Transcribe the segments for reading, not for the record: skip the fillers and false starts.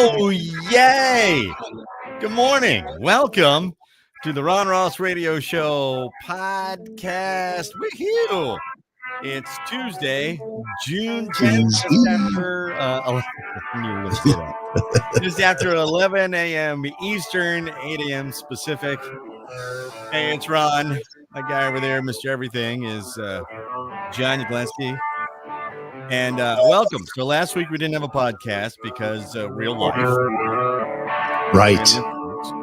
Oh, yay! Good morning. Welcome to the Ron Ross Radio Show podcast. Woohoo! It's Tuesday, June 10th, just after 11. I knew you were going to say that. Just after 11 a.m. Eastern, 8 a.m. Pacific. Hey, it's Ron. My guy over there, Mr. Everything, is John Ugleski. And welcome. So last week we didn't have a podcast because real life. Right.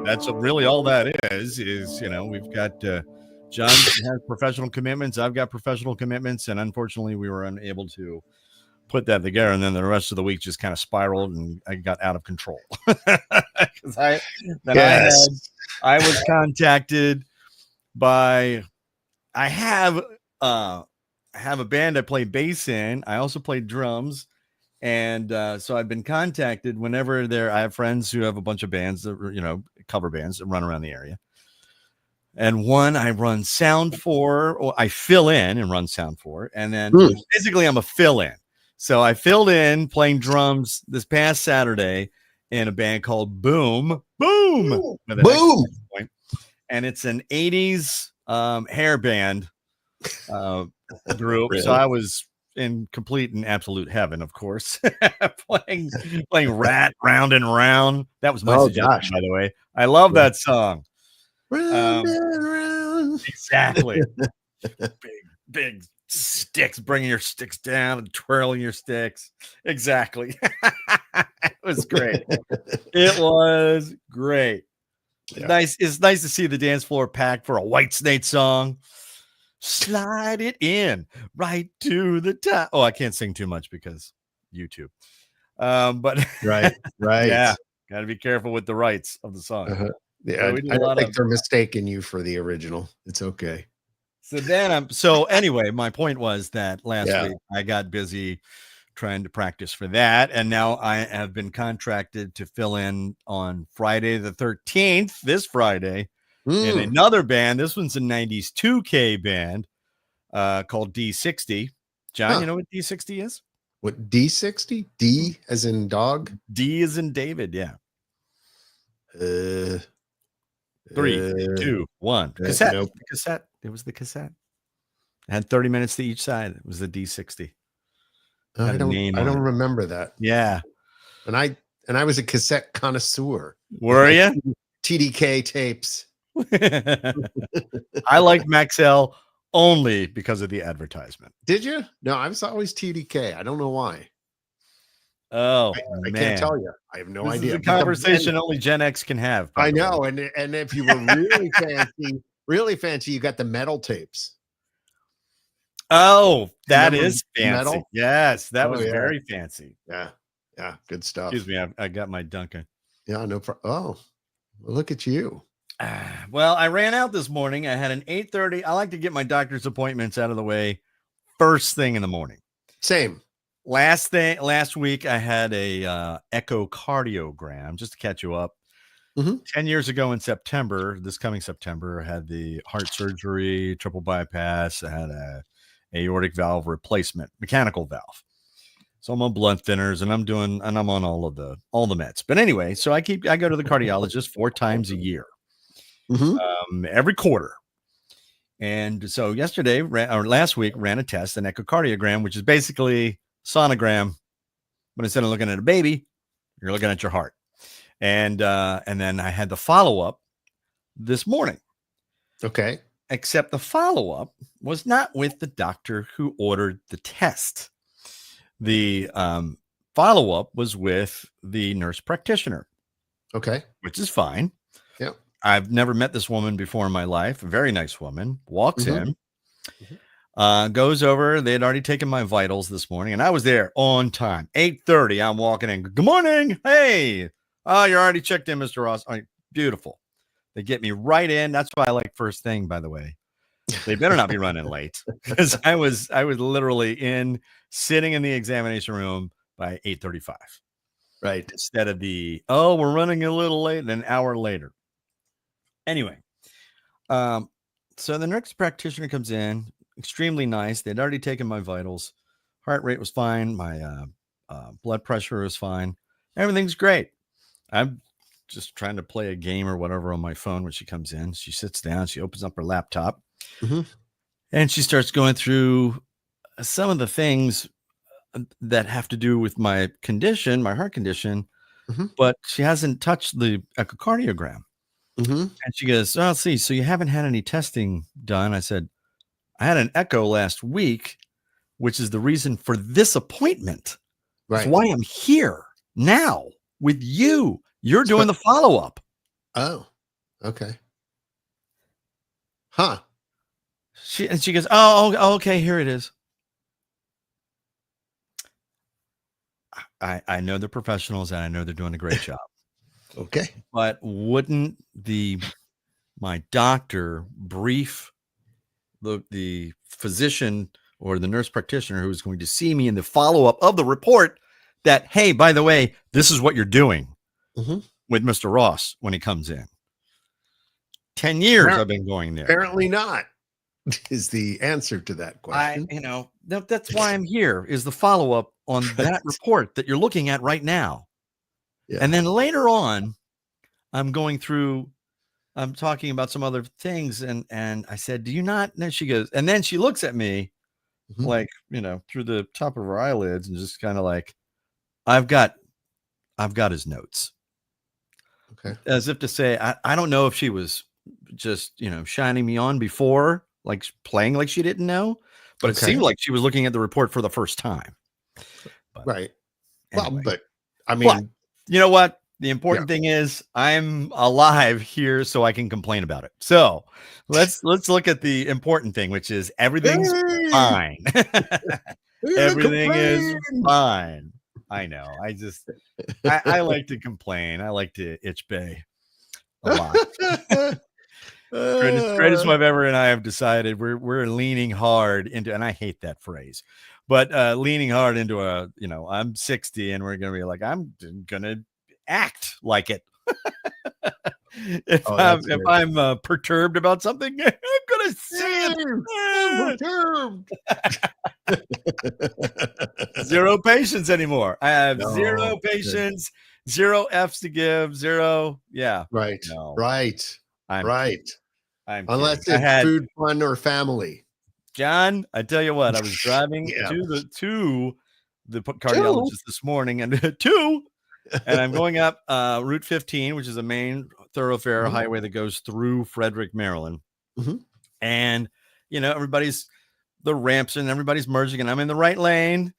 That's really all that is, we've got John has professional commitments. I've got professional commitments. And unfortunately, we were unable to put that together. And then the rest of the week just kind of spiraled and I got out of control. Because I was contacted by, I have a band I play bass in. I also play drums. And so I've been contacted whenever I have friends who have a bunch of bands that, cover bands that run around the area. And one I run sound for, or I fill in and run sound for. And then basically I'm a fill in. So I filled in playing drums this past Saturday in a band called Boom. Boom. Boom. And it's an 80s hair band group. Really? So I was in complete and absolute heaven, of course, playing Rat Round and Round. That was my suggestion, by the way. I love that song. Round and round. Exactly. big sticks, bringing your sticks down and twirling your sticks. Exactly. It was great. It was great. Yeah. It's nice to see the dance floor packed for a Whitesnate song. Slide it in right to the top. Oh, I can't sing too much because YouTube. But right. Yeah, got to be careful with the rights of the song. Yeah, so I don't think they're mistaking you for the original. It's okay. So anyway, my point was that last week I got busy trying to practice for that, and now I have been contracted to fill in on Friday the 13th, this Friday. In another band. This one's a 90s 2K band called D60. John, you know what D60 is? What, D60? D as in dog? D as in David, yeah. 3, 2, 1. Cassette. Nope. Cassette. It was the cassette. It had 30 minutes to each side. It was the D60. I don't remember that. Yeah. And I was a cassette connoisseur. Were you? TDK tapes. I liked Maxell only because of the advertisement. Did you? No, I was always TDK. I don't know why. Oh, I can't tell you. I have no idea. This is a conversation only Gen X can have. I know. And if you were really fancy, you got the metal tapes. Oh, that is fancy. Metal? Yes, that was very fancy. Yeah. Good stuff. Excuse me. I got my Dunkin'. Yeah, no problem. Oh, well, look at you. Well, I ran out this morning. I had an 8:30. I like to get my doctor's appointments out of the way first thing in the morning. Same. Last week I had a echocardiogram, just to catch you up. 10 years ago in September, this coming September, I had the heart surgery, triple bypass. I had a aortic valve replacement, mechanical valve. So I'm on blood thinners and I'm on all the meds. But anyway, so I go to the cardiologist 4 times a year. Every quarter. And so last week ran a test, an echocardiogram, which is basically sonogram, but instead of looking at a baby, you're looking at your heart. And then I had the follow-up this morning. Okay. Except the follow-up was not with the doctor who ordered the test. The follow-up was with the nurse practitioner. Okay. Which is fine. Yeah. I've never met this woman before in my life. A very nice woman. Walks in, goes over. They had already taken my vitals this morning, and I was there on time. 8:30. I'm walking in. Good morning. Hey. Oh, you're already checked in, Mr. Ross. All right, beautiful. They get me right in. That's why I like first thing, by the way. They better not be running late, because I was literally sitting in the examination room by 8:35. Right. Instead of we're running a little late, an hour later. Anyway, so the nurse practitioner comes in, extremely nice. They'd already taken my vitals. Heart rate was fine. My blood pressure was fine. Everything's great. I'm just trying to play a game or whatever on my phone when she comes in. She sits down, she opens up her laptop, Mhm. and she starts going through some of the things that have to do with my condition, my heart condition, Mhm. but she hasn't touched the echocardiogram. Mhm. And she goes, "Oh, let's see. So you haven't had any testing done?" I said, "I had an echo last week, which is the reason for this appointment. It's Right. why I'm here now with you. You're So doing the follow-up." oh, okay. Huh. She goes, "Oh, okay, here it is." I know they're professionals and I know they're doing a great job. Okay. But wouldn't my doctor brief the physician or the nurse practitioner who is going to see me in the follow-up of the report that, hey, by the way, this is what you're doing Mhm. with Mr. Ross when he comes in. 10 years Appar I've been going there. apparently not, is the answer to that question. That's why I'm here is the follow-up on Right. that report that you're looking at right now. Yeah. And then later on, I'm going through I'm talking about some other things and I said, "Do you not?" And then she goes, and then she looks at me Mhm. like, through the top of her eyelids and just kind of like, I've got I've got his notes. Okay. As if to say, I don't know if she was just, shining me on before, like playing like she didn't know, but it Okay. seemed like she was looking at the report for the first time. But Right. Well, anyway, but I but mean, you know what? The yeah. important thing is I'm alive here so I can complain about it. So let's look at the important thing, which is everything's Hey, fine. we're gonna Everything is complain. fine. I know. I like to complain. I like to itch bay a lot. Greatest Uh, wife ever and I have decided we're leaning hard into, and I hate that phrase, but leaning hard into I'm 60 and we're gonna be like, I'm gonna act like it. If oh, I'm that's if good. I'm perturbed about something, I'm gonna say it. Hey, I'm perturbed. Zero patience anymore. I have No, zero good. patience, zero F's to give, zero. Yeah. Right, No, right, I'm kidding. right. I'm kidding. Unless I it's had food, fun, or family. John, I tell you what, I was driving Yeah. to the Two. cardiologist this morning and two, and I'm going up Route 15, which is a main thoroughfare Mhm, highway that goes through Frederick, Maryland. mhm. And everybody's the ramps and everybody's merging, and I'm in the right lane.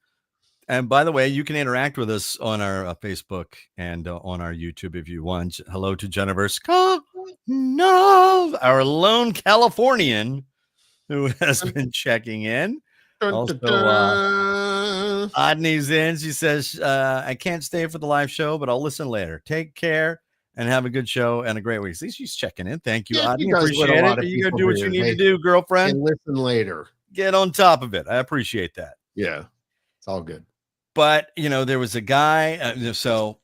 And by the way, you can interact with us on our Facebook and on our YouTube if you want. Hello to Jennifer Scott, no, our lone Californian who has Dun, been checking in. dun, dun, Also, dun. Odney's in. She says, I can't stay for the live show, but I'll listen later. Take care and have a good show and a great week. See, she's checking in. Thank you, Yeah, she Odney. does what a Appreciate it. lot of You got to people do what you do. need to They do, girlfriend. listen later. Get on top of it. I appreciate that. Yeah, it's all good. But, there was a guy. So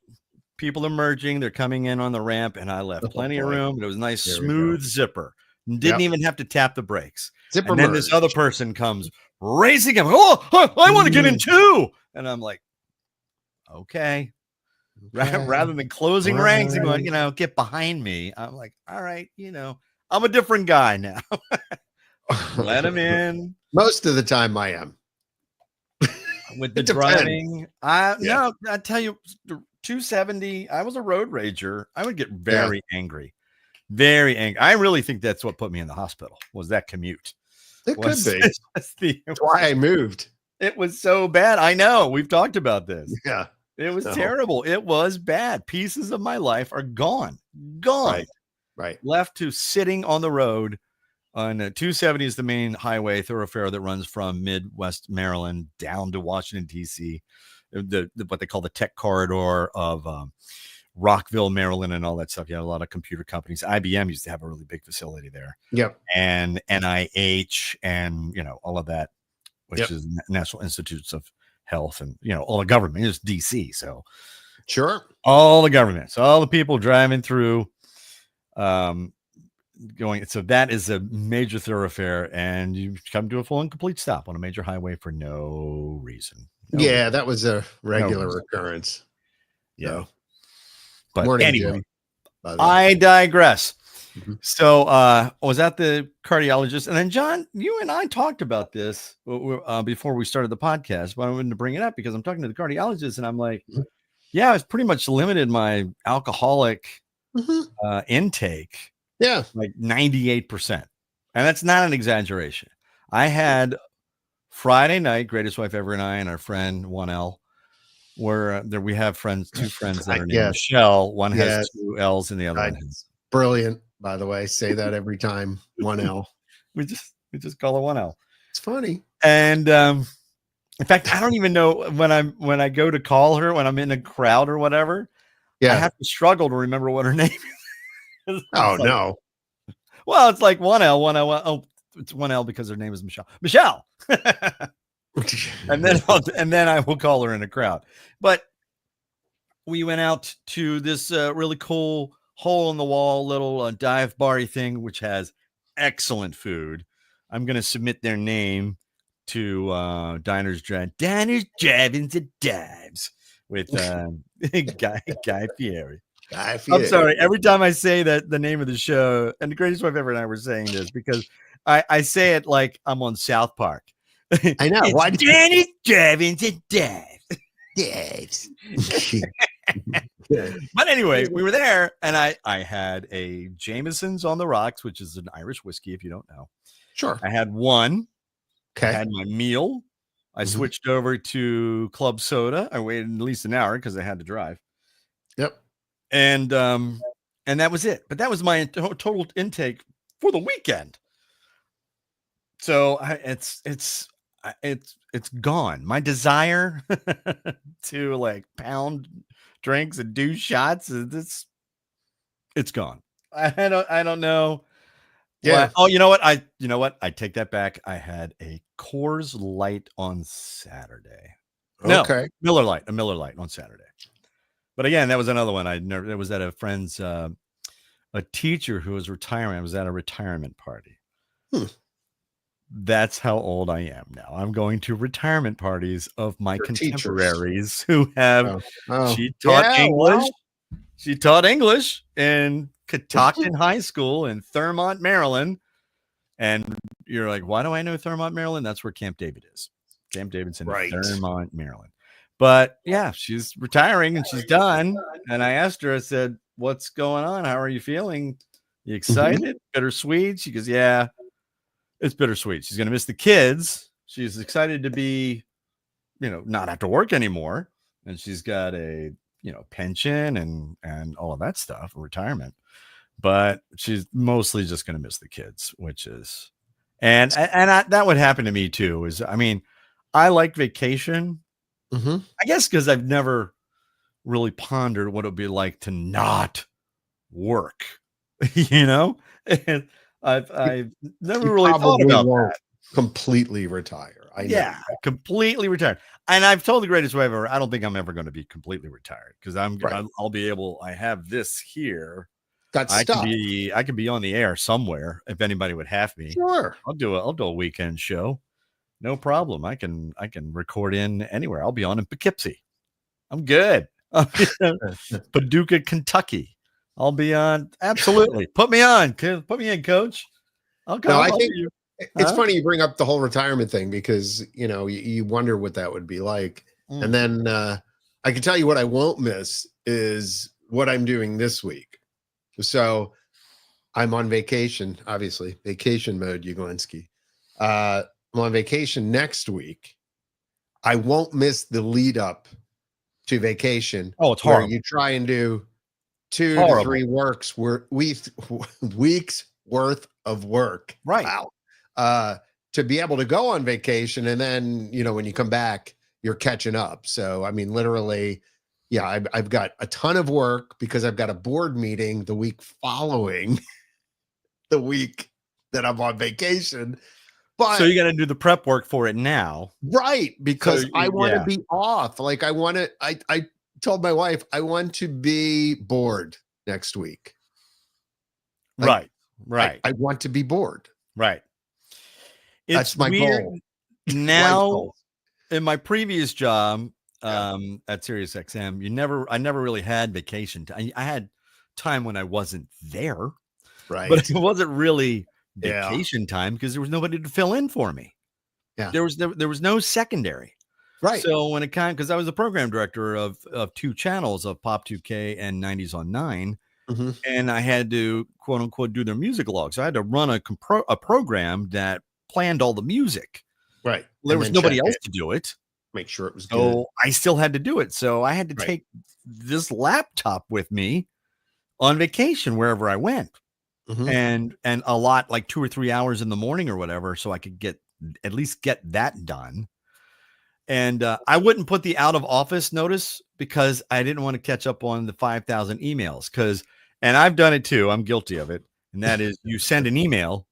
people are merging. They're coming in on the ramp, and I left Oh plenty of boy, room. But it was a nice, here we go. smooth zipper. Didn't Yep, even have to tap the brakes. zipper And then this other merge. person comes racing up. Oh, I want to get in Mm, too. And I'm like, okay. okay, Rather than closing all ranks and going, right. get behind me. I'm like, all right, I'm a different guy now. Let him in Most of the time, I am. with the It depends. driving. Yeah, No, I tell you, 270. I was a road rager. I would get yeah. very angry, very angry. I really think that's what put me in the hospital was that commute. It could Was, be. it That's why I moved. was so bad. I know we've talked about this. Yeah. It was So, terrible. It was bad. Pieces of my life are gone. right, right. Left to sitting on the road on 270 is the main highway thoroughfare that runs from Midwest Maryland down to Washington, D.C., what they call the tech corridor of Rockville, Maryland, and all that stuff. You have a lot of computer companies. IBM used to have a really big facility there, Yep, and NIH and, all of that, which yep. is National Institutes of Health, and, all the government is DC. So Sure. all the governments, all the people driving through, going. So that is a major thoroughfare, and you come to a full and complete stop on a major highway for no reason. Yeah, that was a No regular reason. occurrence. Yeah. So, But Morning, anyway, Jim, by the way. I digress. Mhm. So I was at the cardiologist, and then John, you and I talked about this before we started the podcast, but I wanted to bring it up because I'm talking to the cardiologist, and I'm like, Mhm. yeah, it's pretty much limited my alcoholic Mhm. intake Yeah. like 98%. And that's not an exaggeration. I had Friday night, Greatest Wife Ever and I and our friend 1L, where there we have two friends that are named Yes. Michelle. One has Yes. two L's and the other one has. It's brilliant, by the way. Say that every time. 1L. We just call her 1L. It's funny. And in fact, I don't even know when I go to call her when I'm in a crowd or whatever. I Yeah. have to struggle to remember what her name is. Oh, Like, no. well, it's like 1L, 1L. Oh, it's 1L because her name is Michelle. Michelle. and then I will call her in a crowd. But we went out to this really cool hole in the wall little dive bar thing, which has excellent food. I'm going to submit their name to Diners, Drive-Ins, and Dives with Guy Fieri. I'm sorry. Every time I say that the name of the show, and the Greatest Wife Ever and I were saying this because I say it like I'm on South Park. I know. It's Why Danny's Drive-Ins and Dives. Dives. But anyway, we were there, and I had a Jameson's on the rocks, which is an Irish whiskey, if you don't know. Sure. I had one. Okay. I had my meal. I switched over to club soda. I waited at least an hour because I had to drive. Yep. And that was it. But that was my total intake for the weekend. So it's gone. My desire to like pound drinks and do shots it's gone. I don't know. Yeah. Oh, you know what? I take that back. I had a Coors Light on Saturday. No, Okay. Miller Lite on Saturday. But again, that was another one. It was at a friend's a teacher who was retiring. I was at a retirement party. That's how old I am now. I'm going to retirement parties of my contemporaries who have she taught English. Well. She taught English in Catoctin High School in Thurmont, Maryland. And you're like, why do I know Thurmont, Maryland? That's where Camp David is. Camp David's in Thurmont, Maryland. But yeah, she's retiring and she's done. And I asked her, I said, what's going on? How are you feeling? You excited? Bittersweet? She goes, yeah, it's bittersweet. She's going to miss the kids. She's excited to be, not have to work anymore. And she's got a, pension and all of that stuff, retirement. But she's mostly just going to miss the kids, which is, that would happen to me too. I like vacation. I guess because I've never really pondered what it would be like to not work, and I've never really thought about that. Completely retire. Completely retired. And I've told the Greatest Wife Ever, I don't think I'm ever going to be completely retired because I'll be able. I have this here. I can be on the air somewhere if anybody would have me. Sure, I'll do a weekend show. No problem. I can record in anywhere. I'll be on in Poughkeepsie. I'm good. Paducah, Kentucky. I'll be on. Absolutely. Put me on. Put me in, coach. I'll come. No, I think it's funny you bring up the whole retirement thing because, you wonder what that would be like. And then I can tell you what I won't miss is what I'm doing this week. So I'm on vacation, obviously. Vacation mode, Uglinski. I'm on vacation next week. I won't miss the lead up to vacation. Oh, it's horrible. Where you try and do 2 to 3 weeks worth of work. Right. Wow. To be able to go on vacation and then, when you come back, you're catching up. So, literally, yeah, I've got a ton of work because I've got a board meeting the week following the week that I'm on vacation. But so you got to do the prep work for it now. Right. Because I want to be off. Like I told my wife, I want to be bored next week. Like, right. I want to be bored. Right. That's my goal. Now, in my previous job, at Sirius XM. I never really had vacation time. I had time when I wasn't there, but Right. it wasn't really Yeah. vacation time because there was nobody to fill in for me. Yeah. There was no secondary. Right. So when it kind, because I was the program director of two channels, of Pop 2K and 90s on 9, Mm-hmm. and I had to quote unquote do their music logs. So I had to run a program that planned all the music. Right. There And was then nobody check else it, to do it. make sure it was good. So I still had to do it. So I had to Right. take this laptop with me on vacation wherever I went. Mm-hmm. And a lot, like 2 or 3 hours in the morning or whatever, so I could at least get that done. And I wouldn't put the out of office notice because I didn't want to catch up on the 5,000 emails. And I've done it too. I'm guilty of it. And that is, you send an email,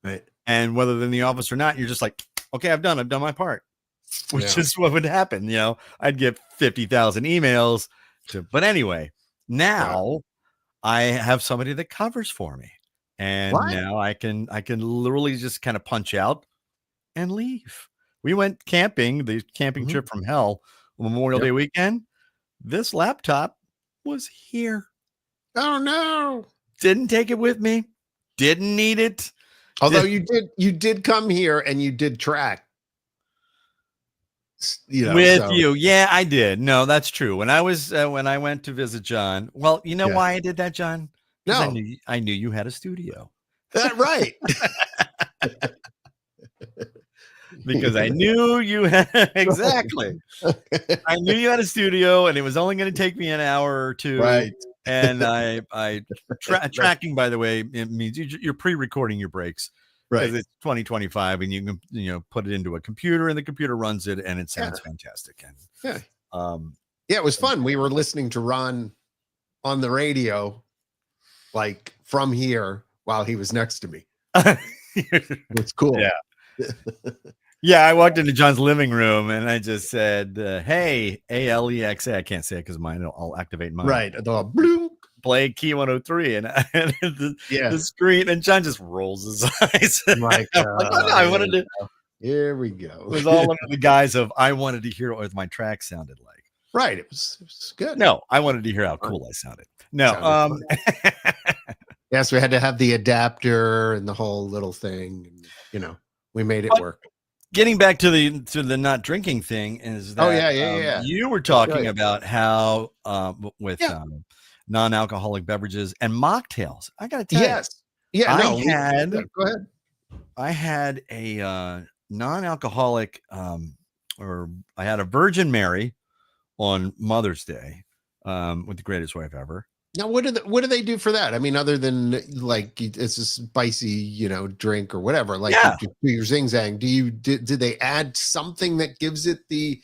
Right. and whether they're in the office or not, you're just like, okay, I've done my part, which is what would happen. I'd get 50,000 emails but anyway, now I have somebody that covers for me. And What? now I can literally just kind of punch out and leave. We went camping, the camping Mm-hmm. trip from hell, Memorial Day weekend. This laptop was here. Oh no. Didn't take it with me. Didn't need it. Although you did come here and you did track. With you. Yeah, I did. No, that's true. When I went to visit John, well, you know why I did that, John? Because No. I knew you had a studio. Right. Because I knew you had exactly. I knew you had a studio, and it was only going to take me an hour or two. Right. And tracking, by the way, it means you're pre-recording your breaks. Right. Because it's 2025, and you can put it into a computer, and the computer runs it, and it sounds fantastic. And it was fun. We were listening to Ron on the radio, like from here, while he was next to me. It's cool. Yeah. Yeah, I walked into John's living room and I just said, hey, Alexa. I can't say it because I'll activate mine. Right. Bloom. Play key 103 and the screen, and John just rolls his eyes. Like, I wanted to. Here we go. It was all under the guise of I wanted to hear what my track sounded like. Right. It was good. No, I wanted to hear how cool I sounded. No. Yes, we had to have the adapter and the whole little thing. And, we made it work. Getting back to the not drinking thing is that you were talking about how with non-alcoholic beverages and mocktails. I got to tell you. Yeah. Go ahead. I had a non-alcoholic or I had a Virgin Mary on Mother's Day with the greatest wife ever. Now, what do they do for that? I mean, other than like it's a spicy, drink or whatever, like your zing zang. Did they add something that gives it the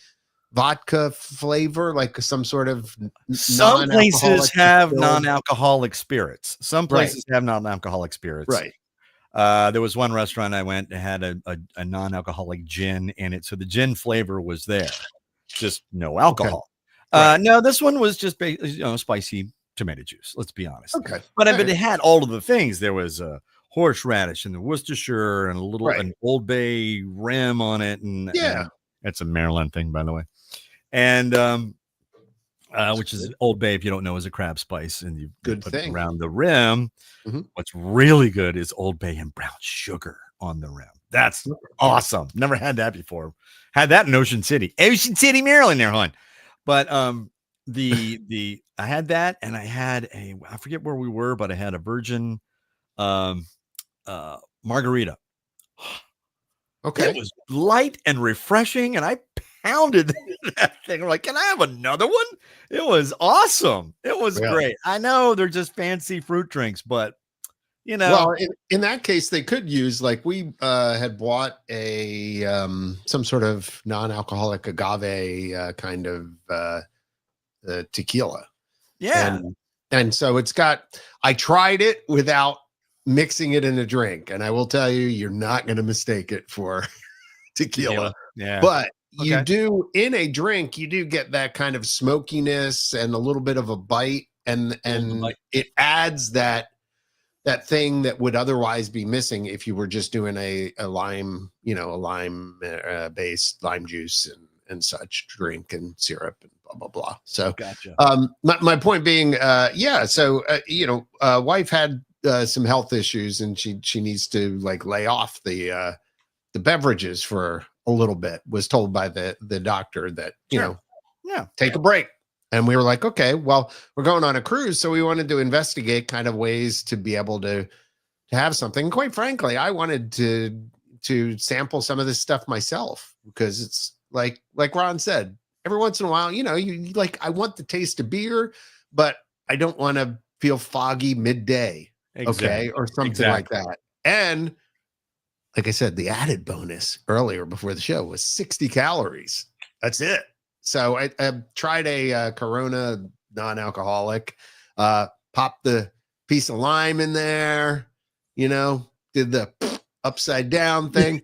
vodka flavor, like some sort of? Some places have non-alcoholic spirits. Some places have non-alcoholic spirits. Right. There was one restaurant I went that had a non-alcoholic gin in it, so the gin flavor was there, just no alcohol. Okay. No, this one was just spicy tomato juice. Let's be honest. Okay. But it had all of the things. There was a horseradish and the Worcestershire and a little an Old Bay rim on it, and it's a Maryland thing, by the way. And which is Old Bay, if you don't know, is a crab spice, and you put it around the rim. Mm-hmm. What's really good is Old Bay and brown sugar on the rim. That's awesome. Never had that before. Had that in Ocean City, Maryland, there, hon. But I had that, and I had I forget where we were, but I had a virgin margarita. Okay. It was light and refreshing, and I pounded that thing. I'm like, can I have another one? It was awesome. It was great. I know they're just fancy fruit drinks, but well, in that case, they could use, like, we had bought a some sort of non-alcoholic agave kind of tequila. Yeah. And so I tried it without mixing it in a drink, and I will tell you, you're not going to mistake it for tequila. Yeah. But you do, in a drink, you do get that kind of smokiness and a little bit of a bite, and it adds that thing that would otherwise be missing if you were just doing a lime, a lime based lime juice and such, drink and syrup and blah blah blah. So, Gotcha. my point being, yeah. So, wife had some health issues, and she needs to like lay off the beverages for a little bit. Was told by the doctor that yeah, take a break. And we were like, okay, well, we're going on a cruise, so we wanted to investigate kind of ways to be able to have something. Quite frankly, I wanted to sample some of this stuff myself, because it's like Ron said, every once in a while, you like, I want the taste of beer, but I don't want to feel foggy midday. exactly. Okay, or something like that. And like I said, the added bonus earlier before the show was 60 calories. That's it. So I tried a Corona non-alcoholic, popped the piece of lime in there, did the upside down thing.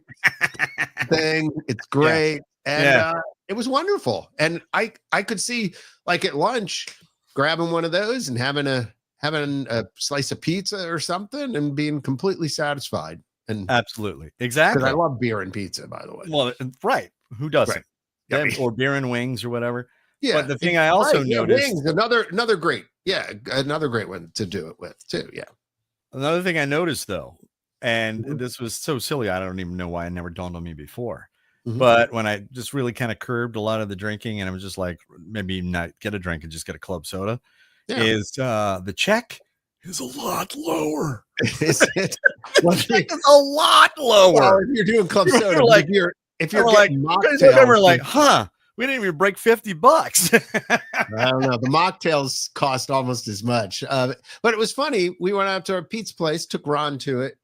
It's great. And it was wonderful. And I could see, like, at lunch, grabbing one of those and having a slice of pizza or something and being completely satisfied. And absolutely, exactly. Because I love beer and pizza, by the way. Well, right. Who doesn't? Right. Or beer and wings or whatever. Yeah. But the thing I also noticed, wings, another great, another great one to do it with too. Yeah. Another thing I noticed though, and this was so silly, I don't even know why it never dawned on me before. But when I just really kind of curbed a lot of the drinking, and I was just like, maybe not get a drink and just get a club soda, is the check is a lot lower. Is it? The check is a lot lower. Well, if you're doing club soda, like, if you're like, getting mocktails, we're like, we didn't even break $50. I don't know. The mocktails cost almost as much. But it was funny. We went out to our pizza place, took Ron to it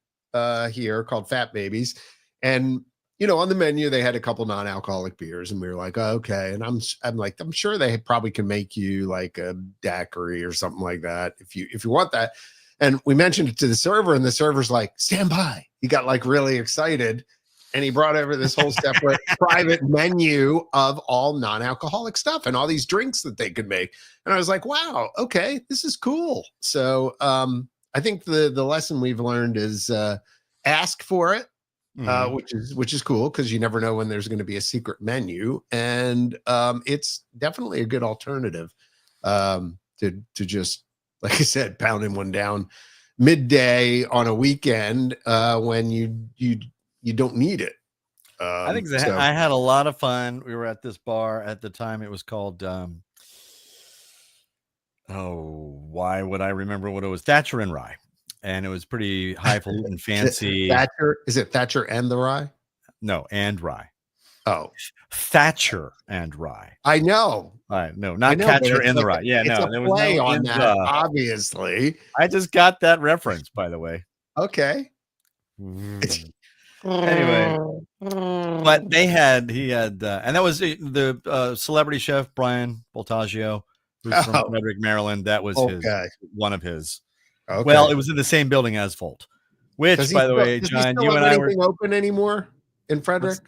here, called Fat Babies. And, on the menu, they had a couple non-alcoholic beers. And we were like, oh, okay. And I'm like, I'm sure they probably can make you like a daiquiri or something like that if you want that. And we mentioned it to the server, and the server's like, stand by. He got like really excited. And he brought over this whole separate private menu of all non-alcoholic stuff and all these drinks that they could make. And I was like, wow, okay, this is cool. So I think the lesson we've learned is ask for it, which is cool, because you never know when there's going to be a secret menu. And it's definitely a good alternative to just, like I said, pounding one down midday on a weekend when you don't need it. I think I had a lot of fun. We were at this bar at the time. It was called, why would I remember what it was? Thatcher and Rye. And it was pretty highfalutin, fancy. Thatcher? Is it Thatcher and the Rye? No, and Rye. Oh, Thatcher and Rye. I know. No, not Catcher and the Rye. Yeah, no, there was play on that. Obviously, I just got that reference, by the way. Okay. Anyway, but he had, and that was the celebrity chef Brian Voltaggio, who's from Frederick, Maryland. That was one of his. Okay. Well, it was in the same building as Volt, which, by the way, John, you and I were open anymore in Frederick.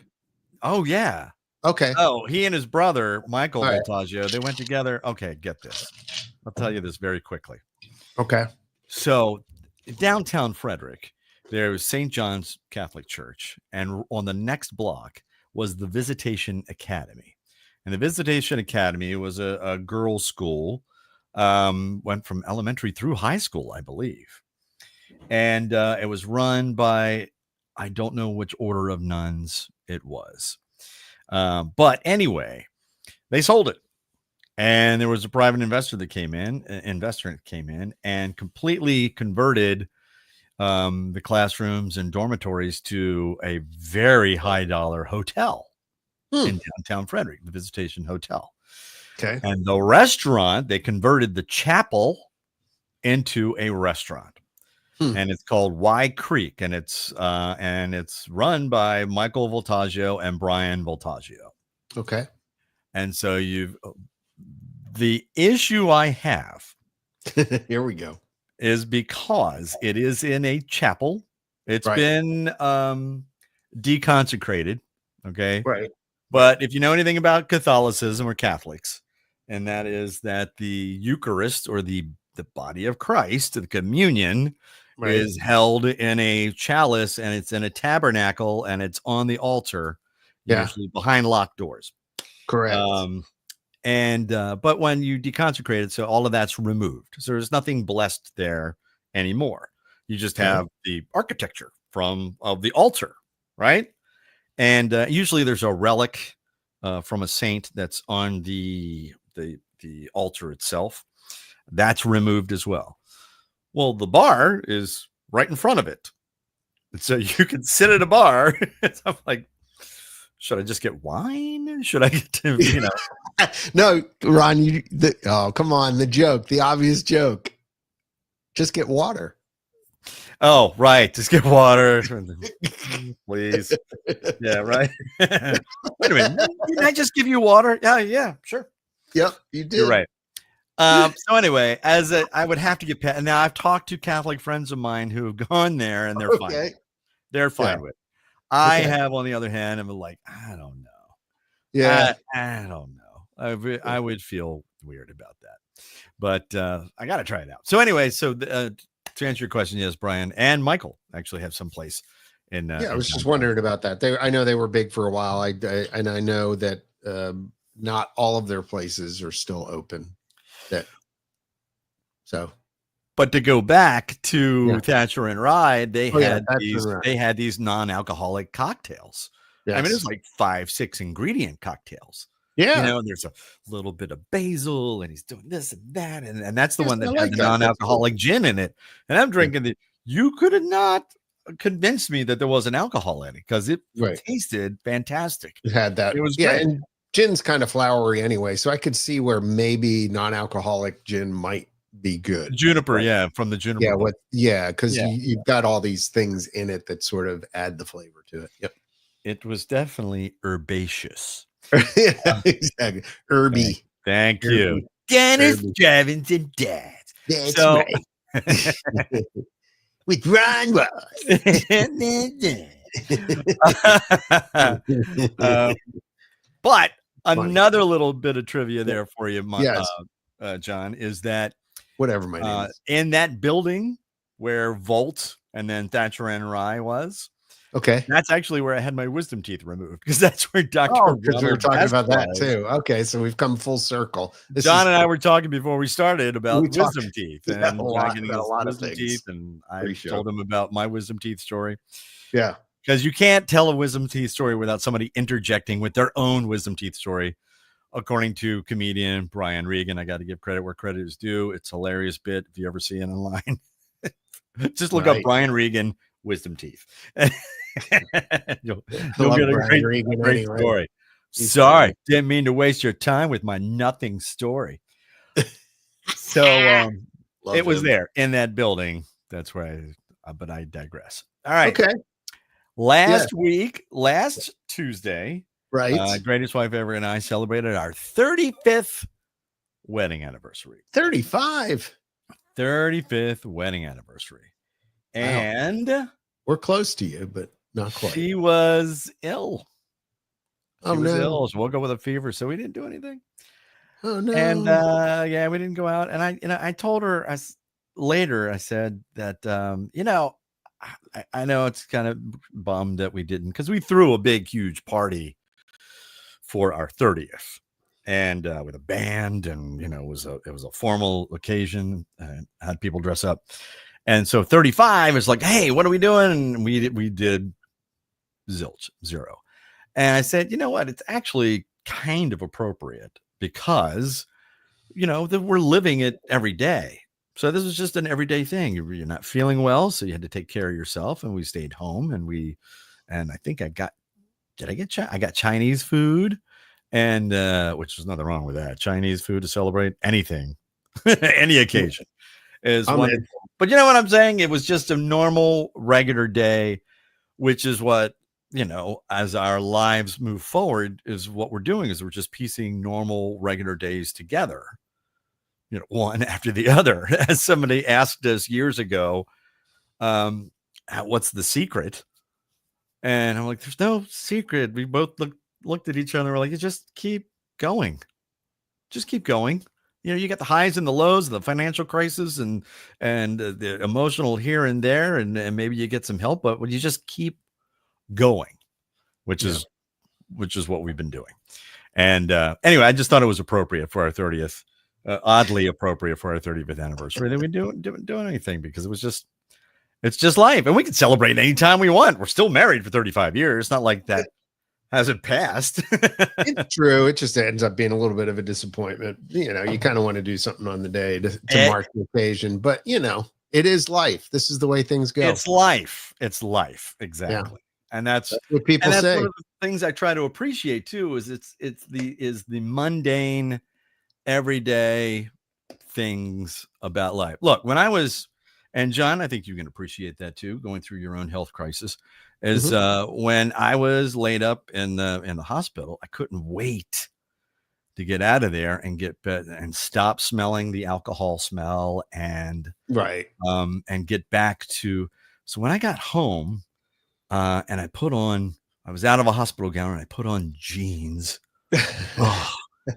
Oh yeah. Okay. Oh, he and his brother Michael Voltaggio, they went together. Okay, get this. I'll tell you this very quickly. Okay. So, downtown Frederick, there was St. John's Catholic Church, and on the next block was the Visitation Academy. And the Visitation Academy was a girls' school, went from elementary through high school, I believe. And it was run by, I don't know which order of nuns it was. But anyway, they sold it. And there was a private investor that came in and completely converted the classrooms and dormitories to a very high dollar hotel in downtown Frederick, the Visitation Hotel. Okay. And the restaurant, they converted the chapel into a restaurant. And it's called Y Creek, and it's run by Michael Voltaggio and Brian Voltaggio. Okay. And so the issue I have here we go is because it is in a chapel. It's been deconsecrated. Okay. Right. But if you know anything about Catholicism or Catholics, and that is that the Eucharist, or the body of Christ, the communion, is held in a chalice, and it's in a tabernacle, and it's on the altar, usually behind locked doors. Correct. But when you deconsecrate it, so all of that's removed. So there's nothing blessed there anymore. You just have the architecture of the altar, right? And usually there's a relic from a saint that's on the altar itself. That's removed as well. Well, the bar is right in front of it. So you can sit at a bar. I'm like, should I just get wine? Should I get to, No, Ron, come on. The joke, the obvious joke. Just get water. Oh, right. Just get water. Please. Yeah, right. Wait a minute. Didn't I just give you water? Yeah, sure. Yep, you did. You're right. So anyway, I would have to get past. Now I've talked to Catholic friends of mine who have gone there and they're fine. They're fine with it. I have, on the other hand, I'm like, I don't know. Yeah, I don't know. I would feel weird about that, but I got to try it out. So anyway, to answer your question, yes, Brian and Michael actually have some place in. I was just wondering about that. I know they were big for a while. I know that not all of their places are still open. But to go back to Thatcher and Rye, they had these non-alcoholic cocktails. Yes. I mean, it was like 5-6 ingredient cocktails. Yeah. There's a little bit of basil and he's doing this and that. And that's the one that had the non-alcoholic gin in it. And I'm drinking you could have not convinced me that there wasn't alcohol in it because it tasted fantastic. It had that. It was great. And gin's kind of flowery anyway. So I could see where maybe non-alcoholic gin might be good. Juniper, from the juniper. Because you've got all these things in it that sort of add the flavor to it. Yep. It was definitely herbaceous. Yeah, exactly. Herby. Thank you. Dennis Jevons and Dad. That's right. With Ron Ross. But another little bit of trivia there for you, John, is that whatever my name is. In that building where Volt and then Thatcher and Rye was. Okay. That's actually where I had my wisdom teeth removed because that's where Dr. Because we were talking about that too. Okay. So we've come full circle. John and I were talking before we started about wisdom teeth and a lot of things. Teeth, and I told him about my wisdom teeth story. Yeah. Because you can't tell a wisdom teeth story without somebody interjecting with their own wisdom teeth story. According to comedian Brian Regan, I got to give credit where credit is due. It's a hilarious bit. If you ever see it online, just look up Brian Regan wisdom teeth. you'll get a great story. Sorry, didn't mean to waste your time with my nothing story. So it was there in that building. That's where but I digress. All right. Okay. Last Tuesday, right? Greatest Wife Ever and I celebrated our 35th wedding anniversary. 35. 35th wedding anniversary. Wow. And we're close to you, but not quite. She was ill. She was ill. She woke up with a fever, so we didn't do anything. Oh no. And we didn't go out. And I told her later, I said that I know it's kind of bummed that we didn't, because we threw a big, huge party for our 30th, and with a band, and it was a formal occasion, and had people dress up. And so 35 is like, hey, what are we doing? And we did zilch, zero. And I said, you know what? It's actually kind of appropriate because, we're living it every day. So this was just an everyday thing. You're not feeling well, so you had to take care of yourself, and we stayed home, and I think I got Chinese food, and which there's nothing wrong with that. Chinese food to celebrate anything, any occasion is wonderful. But you know what I'm saying? It was just a normal, regular day, which is what, as our lives move forward, is what we're doing, is we're just piecing normal, regular days together. One after the other. As somebody asked us years ago, what's the secret? And I'm like, there's no secret. We both looked at each other and we're like, you just keep going. Just keep going. You got the highs and the lows, the financial crisis and the emotional here and there, and maybe you get some help, but when you just keep going, which is what we've been doing. And anyway, I just thought it was appropriate for our 30th, oddly appropriate for our 35th anniversary that we doing anything, because it's just life, and we can celebrate anytime we want. We're still married for 35 years. It's not like that hasn't passed. It's true. It just ends up being a little bit of a disappointment. You kind of want to do something on the day to mark the occasion, but it is life. This is the way things go. It's life. It's life. Exactly. Yeah. And that's what people say. One of the things I try to appreciate too is it's the mundane, everyday things about life. Look, when I was, and John, I think you can appreciate that too, going through your own health crisis, is when I was laid up in the hospital, I couldn't wait to get out of there and and stop smelling the alcohol smell and get back to. So when I got home, and I was out of a hospital gown and I put on jeans,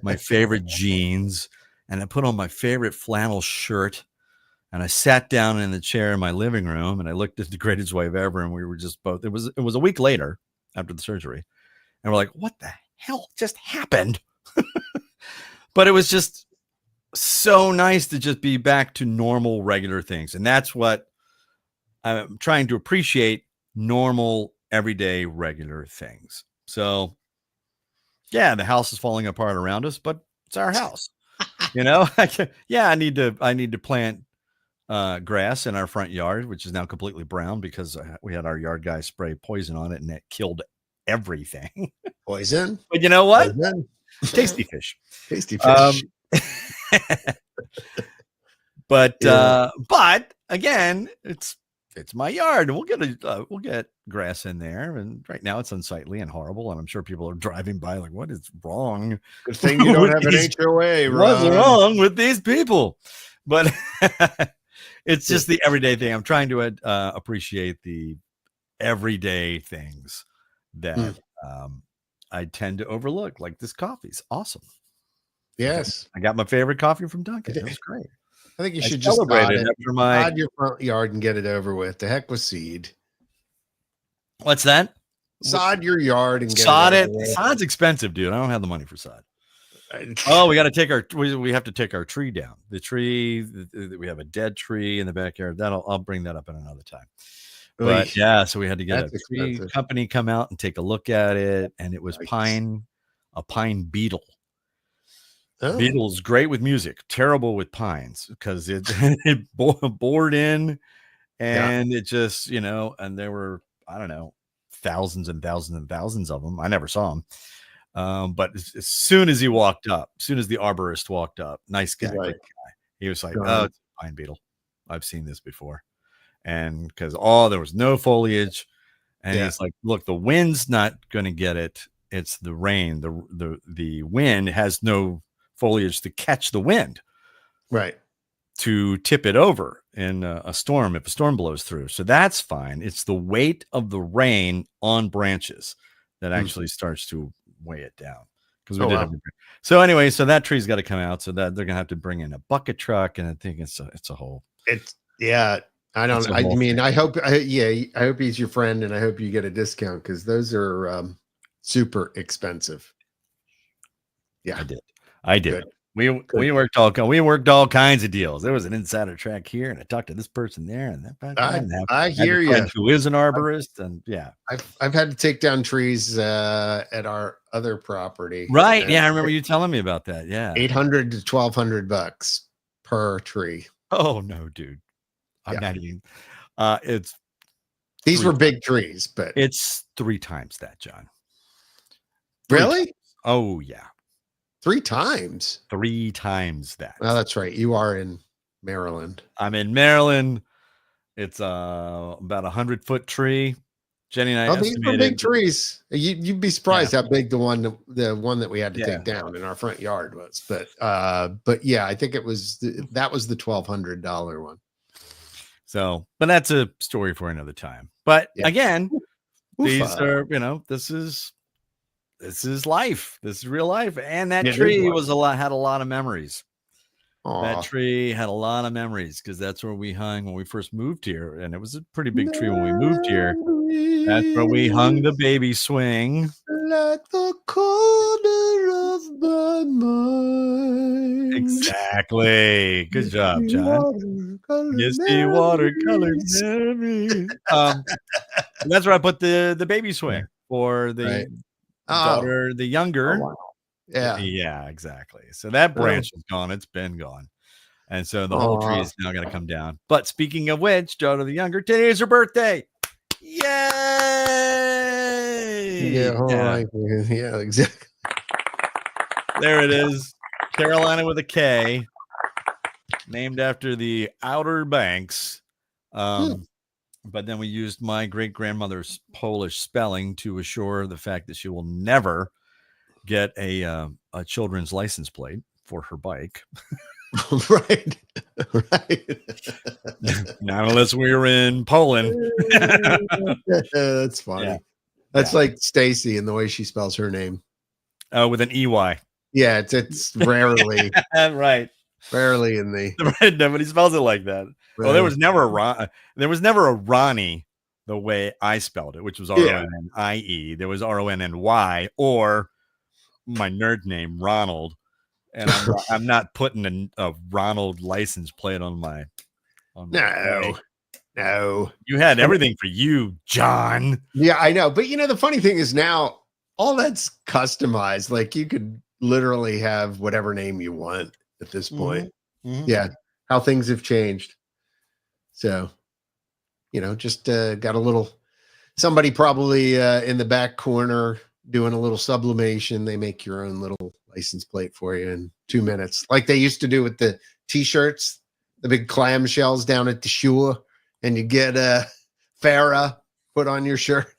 my favorite jeans, and I put on my favorite flannel shirt. And I sat down in the chair in my living room and I looked at The Greatest Wife Ever, and we were just both, it was a week later after the surgery. And we're like, what the hell just happened? But it was just so nice to just be back to normal, regular things. And that's what I'm trying to appreciate, normal, everyday, regular things. So yeah, the house is falling apart around us, but it's our house. I need to plant grass in our front yard, which is now completely brown because we had our yard guy spray poison on it and it killed everything. Poison? But you know what? Tasty fish. Tasty fish. But again, it's my yard, and we'll get grass in there. And right now it's unsightly and horrible, and I'm sure people are driving by like, what is wrong? Good thing you don't have an HOA. What's wrong with these people? But it's just the everyday thing. I'm trying to appreciate the everyday things that I tend to overlook, like this coffee's awesome. Yes. I got my favorite coffee from Dunkin'. It was great. I think you should just sod your front yard and get it over with. The heck with seed. What's that? Sod your yard and get sod it. Sod's expensive, dude. I don't have the money for sod. Oh, we got to take we have to take our tree down. The tree, we have a dead tree in the backyard. I'll bring that up in another time. But yeah, so we had to get a tree company come out and take a look at it, and it was a pine beetle. Oh. Beetle's great with music, terrible with pines because it bored in, and it just and there were, I don't know, thousands and thousands and thousands of them. I never saw them. But as soon as he walked up, as soon as the arborist walked up, nice guy, great guy, he was like, "Oh, it's a pine beetle. I've seen this before." And because there was no foliage, and he's like, "Look, the wind's not going to get it. It's the rain. The wind has no foliage to catch the wind, right, to tip it over in a storm if a storm blows through. So that's fine. It's the weight of the rain on branches that actually starts to weigh it down." Because we did. So anyway, so that tree's got to come out. So that they're gonna have to bring in a bucket truck, and I think it's a whole. I don't. I mean, I hope he's your friend, and I hope you get a discount because those are super expensive. Yeah, I did. Good. We worked all kinds of deals. There was an insider track here, and I talked to this person there, and that. I hear you. Who is an arborist, and I've had to take down trees at our other property. Right? Yeah, I remember you telling me about that. Yeah, $800 to $1,200 per tree. Oh no, dude. I'm not even. These were big trees, but it's 3 times that, John. Really? Oh yeah. 3 times? 3 times that. Oh, that's right. You are in Maryland. I'm in Maryland. It's about 100-foot tree. Jenny and I these are big trees. You'd be surprised how big the one that we had to take down in our front yard was. But yeah, I think that was the $1,200 one. So, but that's a story for another time. But again, these are, this is life. This is real life. And that tree had a lot of memories. Aww. That tree had a lot of memories because that's where we hung when we first moved here. And it was a pretty big tree when we moved here. That's where we hung the baby swing. at the corner of my mind. Exactly. Good job, John. Misty watercolor memories. That's where I put the baby swing for the daughter, the younger. Wow. Yeah. Yeah, exactly. So that branch is gone. It's been gone. And so the whole tree is now going to come down. But speaking of which, daughter the younger, today is her birthday. Yay! Yeah, right. Yeah, exactly. There it is. Carolina with a K, named after the Outer Banks. But then we used my great grandmother's Polish spelling to assure the fact that she will never get a children's license plate for her bike. Right. Not unless we were in Poland. That's funny. Yeah. That's like Stacy and the way she spells her name. With an EY. Yeah, it's rarely right. Rarely in the right. Nobody spells it like that. Right. Well, there was never a Ronnie the way I spelled it, which was RONNIE. There was RONNY, or my nerd name Ronald. And I'm not putting a Ronald license plate on my No. You had everything for you, John. Yeah, I know. But the funny thing is now all that's customized. Like you could literally have whatever name you want at this point. Mm-hmm. Yeah. How things have changed. So, just got a little somebody probably in the back corner doing a little sublimation. They make your own little license plate for you in 2 minutes, like they used to do with the t-shirts, the big clamshells down at the shore, and you get Farrah put on your shirt.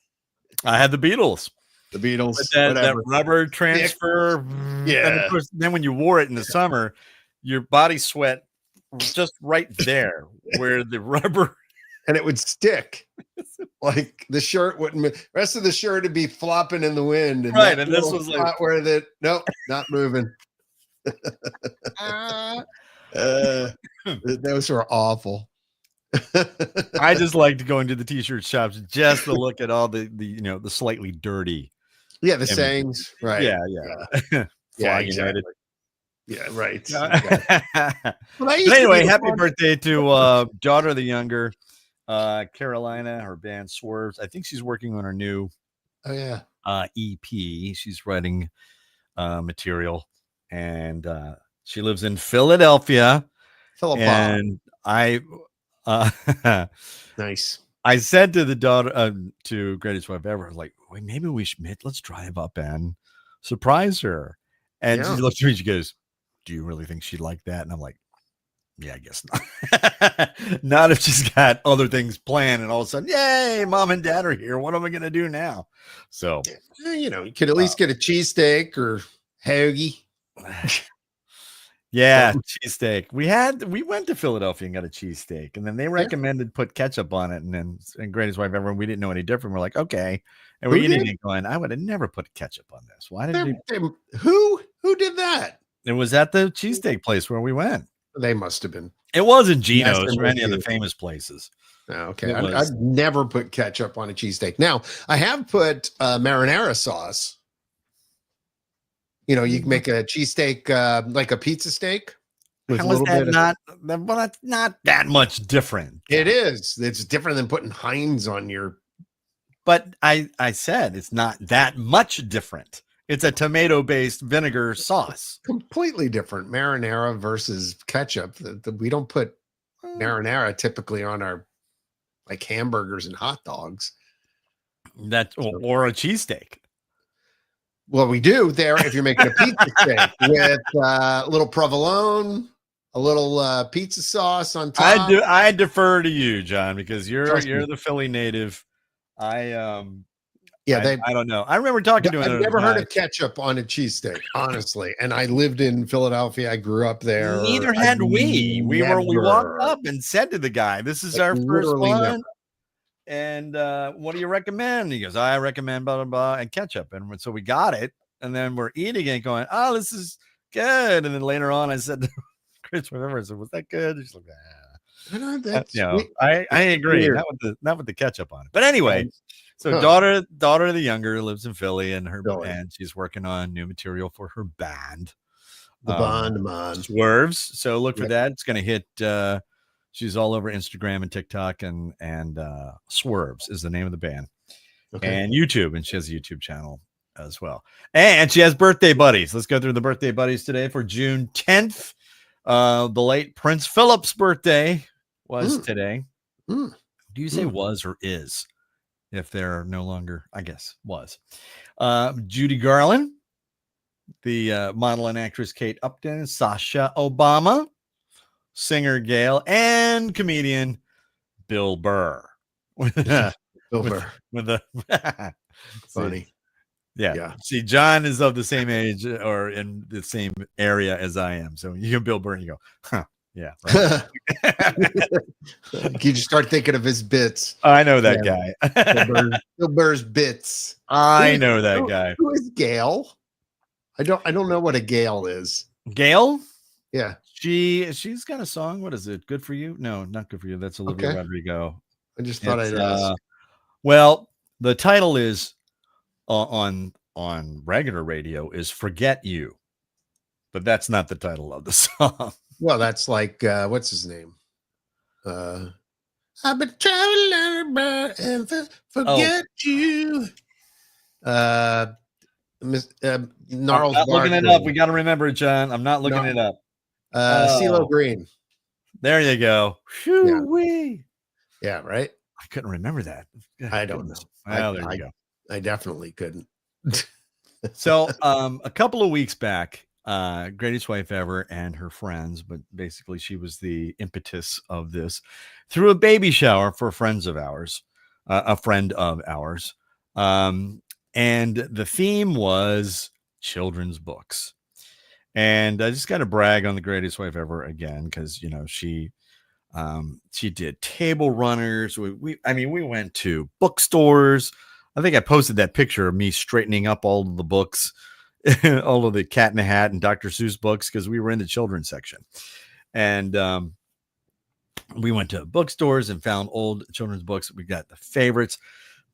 I had the Beatles. That rubber transfer. Yeah. And of course, then when you wore it in the summer, your body sweat was just right there where the rubber. And it would stick. Like the shirt wouldn't. Rest of the shirt would be flopping in the wind. And right, and this was like where nope, not moving. Those were awful. I just like to go into the t-shirt shops just to look at all the slightly dirty. Yeah, the sayings. Right. Yeah. Yeah, exactly. Yeah, right. But anyway, happy birthday to daughter the younger. Carolina, her band Swerves. I think she's working on her new EP. She's writing material, and she lives in Philadelphia. And I nice. I said to the daughter, to Greatest Wife Ever, like, wait, maybe let's drive up and surprise her. And she looks at me, she goes, do you really think she'd like that? And I'm like, yeah, I guess not. Not if she's got other things planned and all of a sudden, yay, mom and dad are here. What am I going to do now? So, you could at least get a cheesesteak or hoagie. Yeah, cheesesteak. We went to Philadelphia and got a cheesesteak, and then they recommended put ketchup on it. And then Greatest Wife Ever, we didn't know any different. We're like, okay. And we're eating it going, I would have never put ketchup on this. Why did who did that? It was at the cheesesteak place where we went. They must have been. It wasn't Geno's or any of the famous places. Oh, okay. I've never put ketchup on a cheesesteak. Now, I have put marinara sauce. You can make a cheesesteak like a pizza steak. How is that well, that's not that much different. It is. It's different than putting Heinz on your. But I said it's not that much different. It's a tomato-based vinegar sauce. Completely different. Marinara versus ketchup. We don't put marinara typically on our like hamburgers and hot dogs. Or a cheesesteak. Well, we do there if you're making a pizza steak with a little provolone, a little pizza sauce on top. I defer to you, John, because you're the Philly native. I don't know. I remember talking to him. I've never heard of ketchup on a cheesesteak, honestly. And I lived in Philadelphia. I grew up there. Neither had we. We walked up and said to the guy, "This is our first one." Never. And what do you recommend? He goes, I recommend blah, blah, blah, and ketchup. And so we got it. And then we're eating it going, oh, this is good. And then later on, I said to Chris, remember, I said, was that good? He's like, I agree. Not with the ketchup on it. But anyway, So Huh. daughter of the younger lives in Philly, and Philly. and she's working on new material for her band. The Bond Man. Swerves. So look for Yep. that. It's gonna hit she's all over Instagram and TikTok, and Swerves is the name of the band. Okay. And YouTube, and she has a YouTube channel as well. And she has birthday buddies. Let's go through the birthday buddies today for June 10th. The late Prince Philip's birthday was today. Mm. Do you say was or is? If they're no longer, I guess, was. Judy Garland, the model and actress Kate Upton, Sasha Obama, singer Gail, and comedian Bill Burr. Bill Burr. With the Funny. Yeah. See, John is of the same age or in the same area as I am. So you can Bill Burr and you go, huh. Yeah. Right. You just start thinking of his bits. I know that guy. Bill Burr's bits. I know that guy. Who is Gail? I don't know what a Gail is. Gail? Yeah. She's got a song. What is it? Good for You? No, not Good for You. That's Olivia Rodrigo. I just thought I'd ask. Well, the title is on regular radio is Forget You, but that's not the title of the song. Well, that's like what's his name? I've been traveling and forget you. Gnarls. I'm not looking it up. We got to remember it, John. I'm not looking it up. CeeLo Green. There you go. Whew-wee. Yeah, right. I couldn't remember that. I don't know. Well, there you go. I definitely couldn't. So a couple of weeks back, Greatest Wife Ever and her friends, but basically she was the impetus of this, threw a baby shower for friends of ours, a friend of ours. And the theme was children's books. And I just got to brag on the Greatest Wife Ever again, because, you know, she did table runners. We went to bookstores. I think I posted that picture of me straightening up all of the books, all of the Cat in the Hat and Dr. Seuss books, because we were in the children's section. And we went to bookstores and found old children's books. We got the favorites.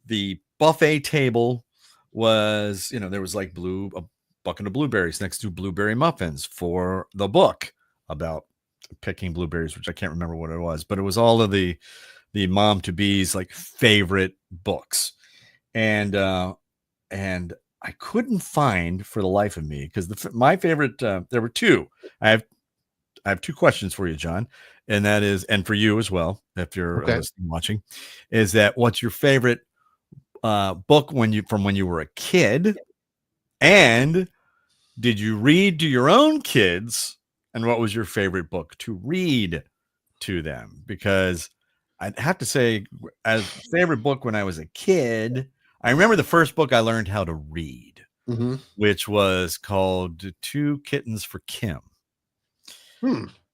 The buffet table was, you know, there was like a bucket of blueberries next to blueberry muffins for the book about picking blueberries, which I can't remember what it was, but it was all of the mom to be's like favorite books. And I couldn't find for the life of me, because my favorite, there were two. I have two questions for you, John, and that is, and for you as well, if you're watching, is that what's your favorite book when you were a kid, and did you read to your own kids, and what was your favorite book to read to them? Because I'd have to say, as favorite book when I was a kid, I remember the first book I learned how to read, which was called Two Kittens for Kim.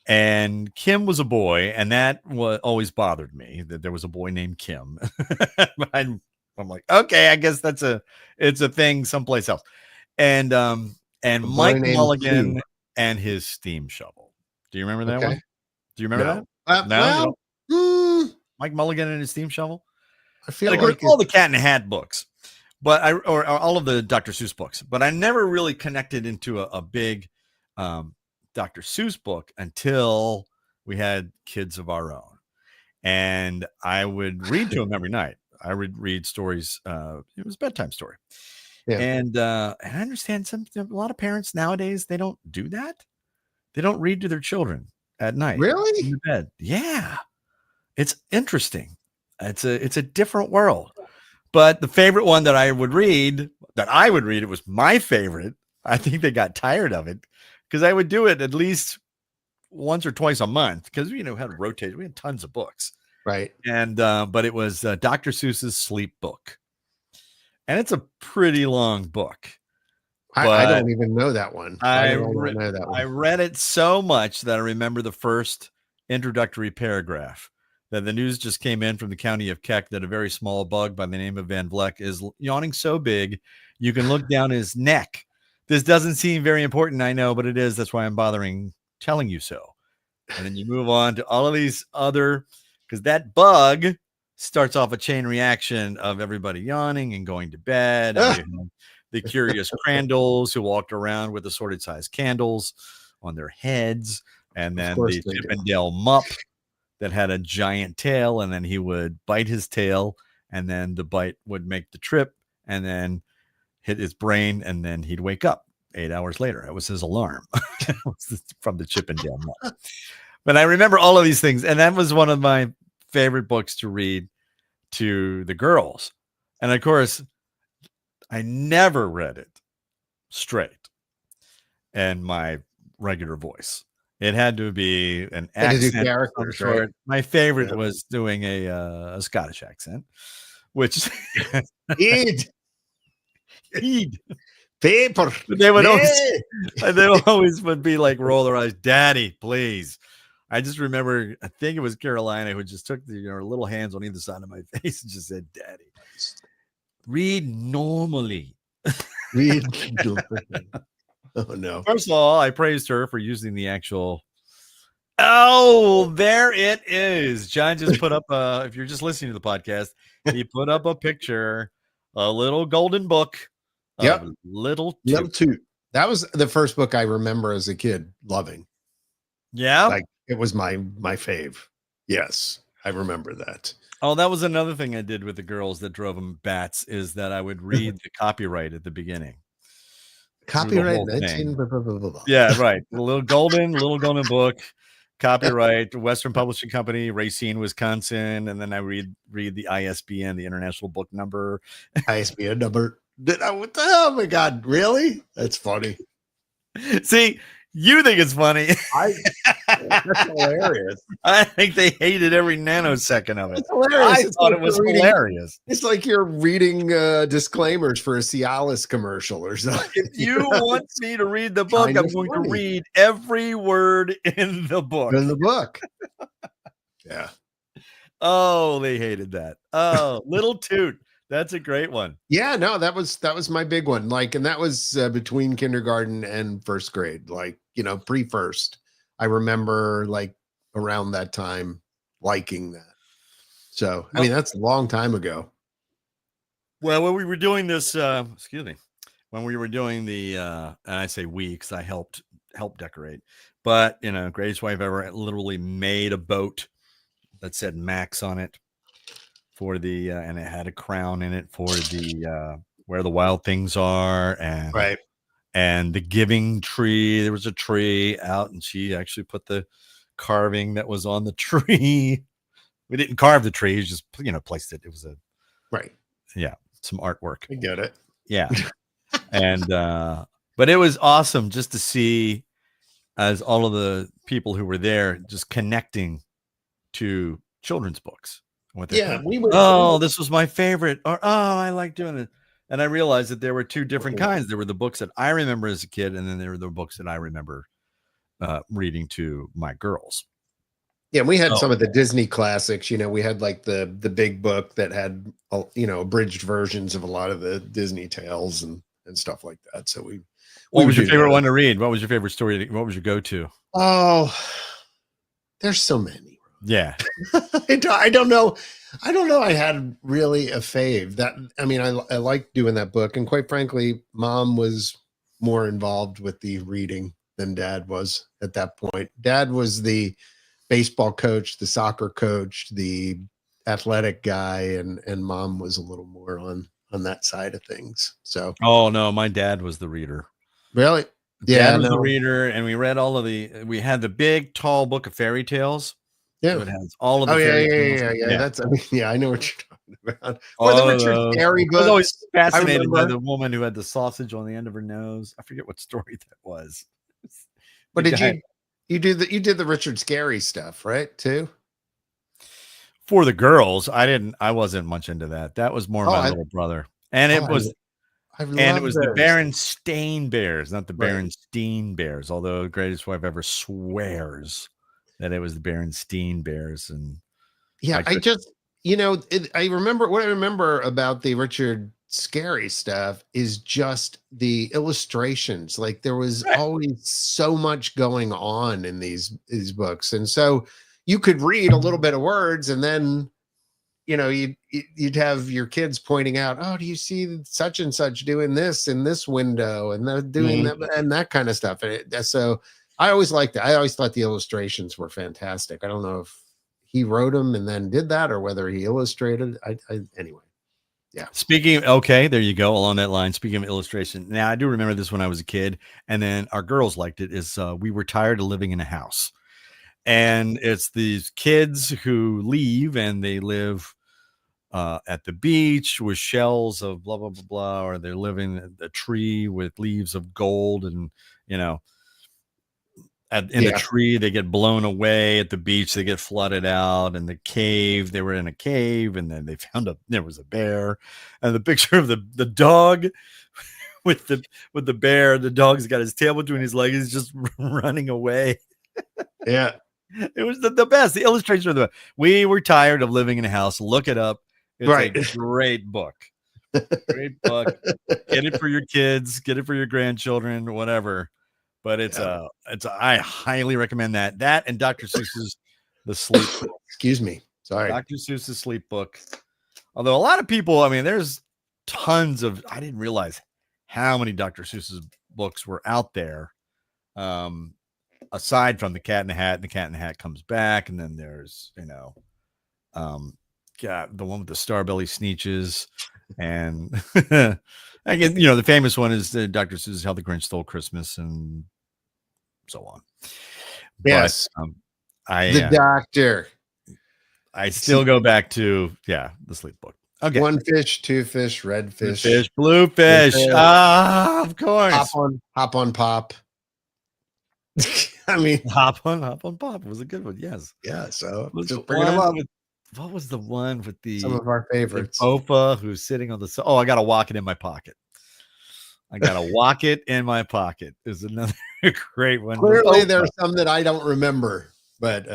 And Kim was a boy, and that always bothered me, that there was a boy named Kim. I'm like, okay, I guess it's a thing someplace else. And Mike Mulligan and his steam shovel. Do you remember that one? Do you remember that? No. Mike Mulligan and his steam shovel. I feel like all the Cat in the Hat books, but or all of the Dr. Seuss books, but I never really connected into a big Dr. Seuss book until we had kids of our own, and I would read to them every night. I would read stories. It was a bedtime story, and I understand a lot of parents nowadays, they don't do that. They don't read to their children at night. Really? In bed. Yeah, it's interesting. It's a different world. But the favorite one that I would read, it was my favorite. I think they got tired of it, because I would do it at least once or twice a month, because we had to rotate. We had tons of books. Right. And but it was Dr. Seuss's Sleep Book. And it's a pretty long book. I don't even know that one. I read it so much that I remember the first introductory paragraph, that the news just came in from the county of Keck that a very small bug by the name of Van Vleck is yawning so big you can look down his neck. This doesn't seem very important, I know, but it is. That's why I'm bothering telling you so. And then you move on to all of these other, because that bug starts off a chain reaction of everybody yawning and going to bed. And you have the curious Crandalls who walked around with assorted sized candles on their heads. And then the Chippendale Mupp that had a giant tail, and then he would bite his tail, and then the bite would make the trip and then hit his brain, and then he'd wake up 8 hours later. It was his alarm from the Chippendale Mupp. But I remember all of these things, and that was one of my favorite books to read to the girls. And of course, I never read it straight in my regular voice. It had to be an accent. Right? My favorite was doing a Scottish accent, which Eid paper. They would always would be like roll their eyes, Daddy, please. I just remember, I think it was Carolina who just took her little hands on either side of my face and just said, Daddy, read normally. Read normally. Oh, no. First of all, I praised her for using the actual. Oh, there it is. John just put up, if you're just listening to the podcast, he put up a picture, a little golden book. Yep. Little Toot. That was the first book I remember as a kid loving. Yeah. Like it was my fave. Yes. I remember that. Oh, that was another thing I did with the girls that drove them bats, is that I would read the copyright at the beginning. Copyright 19. Yeah, right. Little golden book. Copyright, Western Publishing Company, Racine, Wisconsin, and then I read the ISBN, the International Book Number. ISBN number. Oh my God, really? That's funny. See, you think it's funny. That's hilarious. I think they hated every nanosecond of it. It's hilarious. I thought it was hilarious. It's like you're reading disclaimers for a Cialis commercial or something. If you want me to read the book, I'm going to read every word in the book. In the book. Yeah. Oh, they hated that. Oh, Little Toot. That's a great one. Yeah, no, that was my big one. Like, and that was between kindergarten and first grade, like, pre-first. I remember like around that time liking that. So, I mean, that's a long time ago. Well, when we were doing this, when we were doing the, and I say we, because I helped decorate, but, Greatest Wife Ever literally made a boat that said Max on it. For the and it had a crown in it for the where the wild things are, and right, and the giving tree. There was a tree out, and she actually put the carving that was on the tree. We didn't carve the tree; we just placed it. It was some artwork. I get it. Yeah, and but it was awesome just to see as all of the people who were there just connecting to children's books. This was my favorite, or I like doing it. And I realized that there were two different kinds. There were the books that I remember as a kid, and then there were the books that I remember reading to my girls. Yeah, we had some of the Disney classics. We had like the big book that had abridged versions of a lot of the Disney tales and stuff like that. So what was your favorite one to read? What was your favorite story? What was your go-to? Oh, there's so many. Yeah. I don't know. I had really a fave. I liked doing that book. And quite frankly, Mom was more involved with the reading than Dad was at that point. Dad was the baseball coach, the soccer coach, the athletic guy, and Mom was a little more on that side of things. So. Oh, no, my dad was the reader. Really? Yeah. Dad was the reader, and we read we had the big, tall book of fairy tales. Yeah, it has all of the. Yeah. I know what you're talking about. Or the Richard Scarry book. I was always fascinated by the woman who had the sausage on the end of her nose. I forget what story that was. But you did the Richard Scarry stuff, right? Too. For the girls, I wasn't much into that. That was more my little brother, and it was. And it was the Berenstain Bears, not the Berenstein Bears. Although Greatest Wife Ever swears that it was the Berenstain Bears. And I remember what I remember about the Richard Scarry stuff is just the illustrations. Like there was always so much going on in these books. And so you could read a little bit of words and then you'd have your kids pointing out, oh, do you see such and such doing this in this window, and they're doing that and that kind of stuff. So I always liked it. I always thought the illustrations were fantastic. I don't know if he wrote them and then did that, or whether he illustrated. Anyway. Yeah. Okay, there you go. Along that line, speaking of illustration, now I do remember this when I was a kid, and then our girls liked it. We were tired of living in a house, and it's these kids who leave and they live at the beach with shells of blah blah blah blah, or they're living in a tree with leaves of gold, and in the tree they get blown away. At the beach they get flooded out. In the cave, they were in a cave, and then they found there was a bear, and the picture of the dog with the bear. The dog's got his tail between his legs, he's just running away. Yeah, it was the best. The illustrations are the best. We were tired of living in a house. Look it up. It's a great book. Great book. Get it for your kids, get it for your grandchildren, whatever. But I highly recommend that and Dr. Seuss's The Sleep Book. Excuse me. Sorry. Dr. Seuss's Sleep Book. Although a lot of people, I mean, there's tons of, I didn't realize how many Dr. Seuss's books were out there. Aside from The Cat in the Hat, and The Cat in the Hat Comes Back. And then there's, the one with the Starbelly Sneetches. And I guess, the famous one is Dr. Seuss's How the Grinch Stole Christmas, and so on. Yes. But, the Doctor. I still go back to The Sleep Book. Okay. One fish, two fish, red fish, blue fish. Of course. Hop on pop. I mean, hop on pop was a good one. Yes. Yeah. So just bring it up. What was the one with some of our favorites? Opa who's sitting on the. I got to walk it in my pocket. I got to walk it in my pocket is another great one. Clearly, there are some that I don't remember, but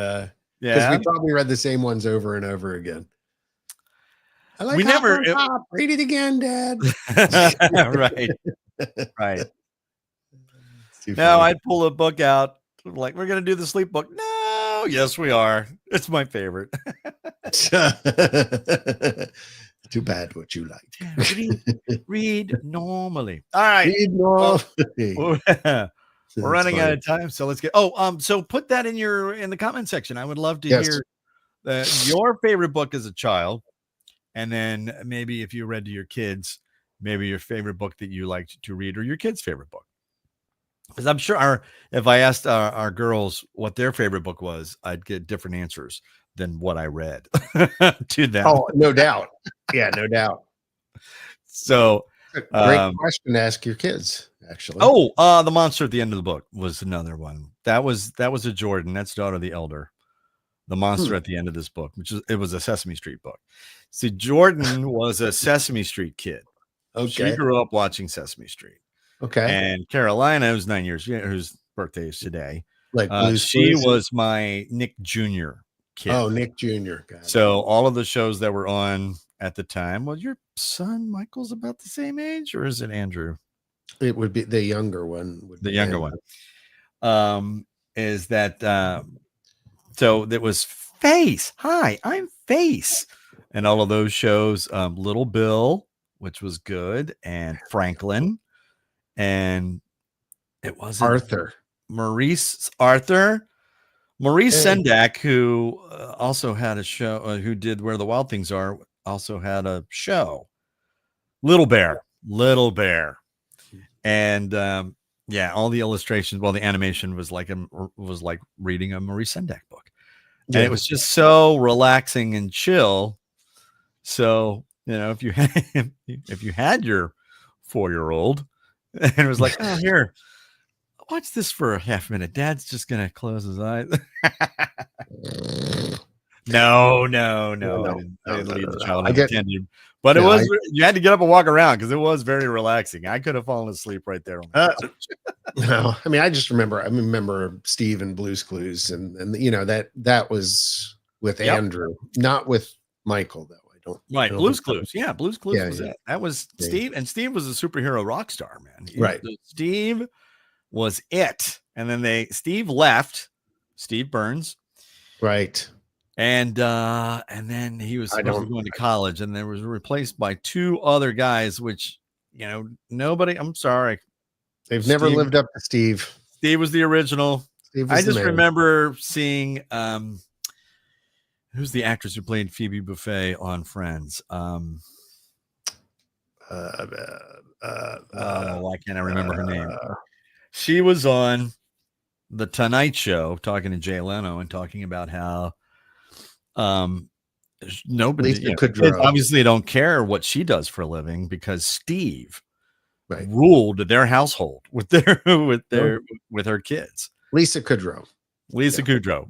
because we probably read the same ones over and over again. I like pop. Read it again, Dad. Right. Now I'd pull a book out like, we're gonna do the Sleep Book. No, yes, we are. It's my favorite. Too bad what you like. Read normally. All right. Read normally. We're running out of time, so let's get. So put that in the comment section. I would love to hear your favorite book as a child, and then maybe if you read to your kids, maybe your favorite book that you liked to read, or your kids' favorite book. Because I'm sure if I asked our girls what their favorite book was, I'd get different answers than what I read to them. Oh, no doubt. Yeah, no doubt. So great question to ask your kids, actually. The monster at the end of the book was another one. That was a Jordan. That's Daughter the Elder. The monster at the end of this book, it was a Sesame Street book. See, Jordan was a Sesame Street kid. Okay. She grew up watching Sesame Street. Okay. And Carolina, who's 9 years, whose birthday is today. Like she was my Nick Jr. kid. Oh, Nick Jr. So all of the shows that were on at the time, was your son Michael's about the same age, or is it Andrew? It would be the younger one. The younger one. Is that so that was Face. Hi, I'm Face. And all of those shows, Little Bill, which was good, and Franklin. And it was Maurice Sendak, who also had a show, who did Where the Wild Things Are, also had a show. Little Bear. And all the illustrations, the animation was like reading a Maurice Sendak book. And it was just so relaxing and chill. So, if you had your 4-year-old, and it was like, oh, here, watch this for a half minute. Dad's just going to close his eyes. No. I didn't leave the child unattended. But it was, you had to get up and walk around because it was very relaxing. I could have fallen asleep right there. No, I mean, I remember Steve and Blue's Clues, and that was with Andrew, not with Michael, though. Right, Blue's Clues. Yeah, Blue's Clues was it. That was Steve, and Steve was a superhero rock star, man. Right. Steve was it. And then Steve left, Steve Burns. Right. And then he was supposed to be going to college, and there was replaced by 2 other guys, which, nobody. I'm sorry. They've never lived up to Steve. Steve was the original. I just remember seeing who's the actress who played Phoebe Buffay on Friends? Why can't I remember her name? She was on the Tonight Show talking to Jay Leno and talking about how nobody obviously don't care what she does for a living because Steve ruled their household with her kids. Lisa Kudrow. Kudrow.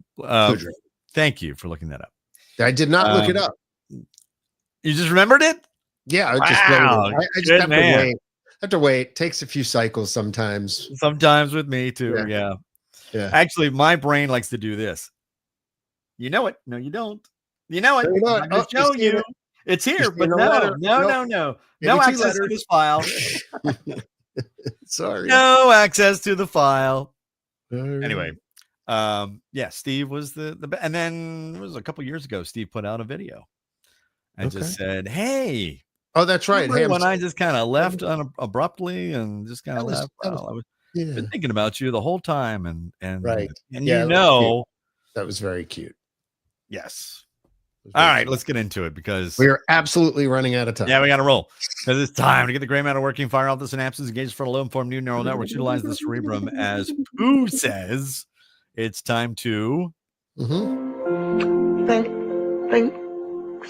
Thank you for looking that up. I did not look it up. You just remembered it? Yeah, I just have to wait. Have to wait. Takes a few cycles sometimes. Sometimes with me too. Yeah. Actually, my brain likes to do this. You know it. No, you don't. You know it. I'm going to show you. It's here, but no. No access to this file. Sorry. No access to the file. Anyway, Steve was the and then it was a couple years ago. Steve put out a video and just said, "Hey." Oh, that's right. When I just kind of left abruptly and just kind of left. I was been thinking about you the whole time, and right, and that was very cute. Yes. All right, let's get into it because we are absolutely running out of time. Yeah, we got to roll because it's time to get the gray matter working, fire off the synapses, engage for low-informed new neural networks, utilize the cerebrum. As Pooh says, it's time to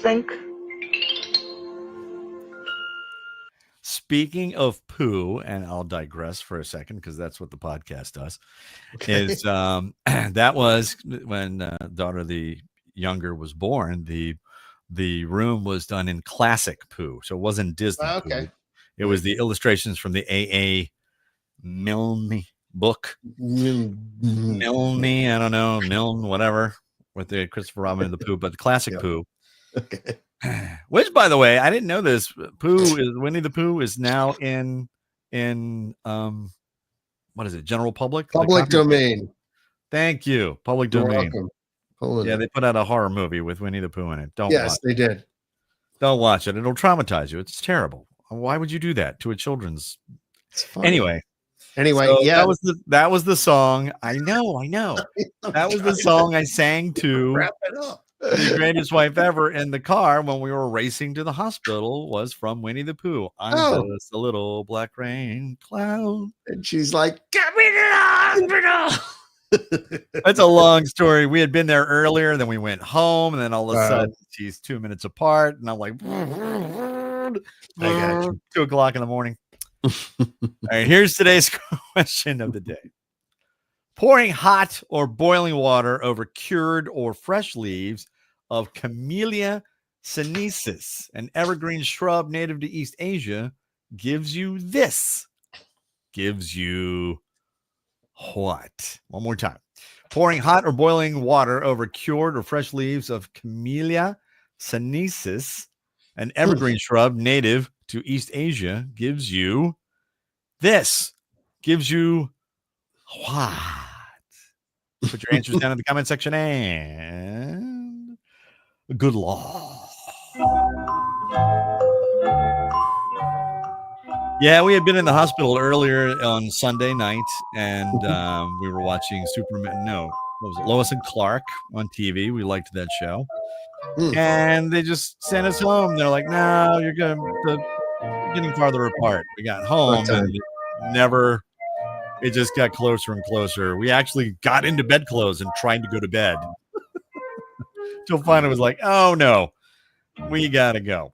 think. Speaking of Pooh, and I'll digress for a second because that's what the podcast does. Is that was when daughter the younger was born. The room was done in classic Pooh, so it wasn't Disney. Pooh. It was the illustrations from the A.A. Milne book. Milne, I don't know, Milne, whatever, with the Christopher Robin and the Pooh, but the classic Pooh. Okay. Which, by the way, I didn't know this. Winnie the Pooh is now in what is it? General public domain. Thank you, public domain. Yeah, they put out a horror movie with Winnie the Pooh in it. They did. Don't watch it. It'll traumatize you. It's terrible. Why would you do that to a children's? Anyway, so that was the song. I know. That was the song I sang to. Wrap it up. The greatest wife ever in the car when we were racing to the hospital was from Winnie the Pooh. I'm just a little black rain cloud. And she's like, get me to the hospital. That's a long story. We had been there earlier, then we went home, and then all of a sudden she's 2 minutes apart, and I'm like, I got you. 2 o'clock in the morning. All right, here's today's question of the day. Pouring hot or boiling water over cured or fresh leaves of Camellia sinensis, an evergreen shrub native to East Asia, gives you this. Gives you what? One more time. Pouring hot or boiling water over cured or fresh leaves of Camellia sinensis, an evergreen shrub native to East Asia, gives you this. Gives you what? Put your answers down in the comment section and good luck. Yeah, we had been in the hospital earlier on Sunday night, and we were watching Superman. No, what was it? Lois and Clark on TV. We liked that show, and they just sent us home. They're like, "No, you're getting farther apart." We got home and never. It just got closer and closer. We actually got into bedclothes and tried to go to bed. Till finally it was like, oh no, we gotta go.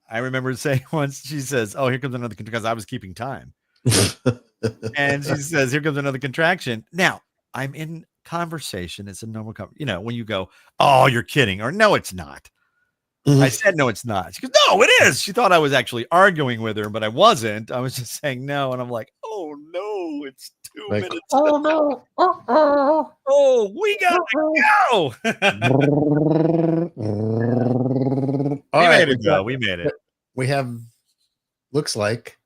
I remember saying once, she says, oh, here comes another contraction, because I was keeping time. And she says, here comes another contraction. Now, I'm in conversation. It's a normal conversation. When you go, oh, you're kidding, or no, it's not. I said, no, it's not. She goes, no, it is. She thought I was actually arguing with her, but I wasn't. I was just saying no. And I'm like, oh, no, it's 2 minutes. Oh, no. Oh, we got to go. We made it. We have, looks like,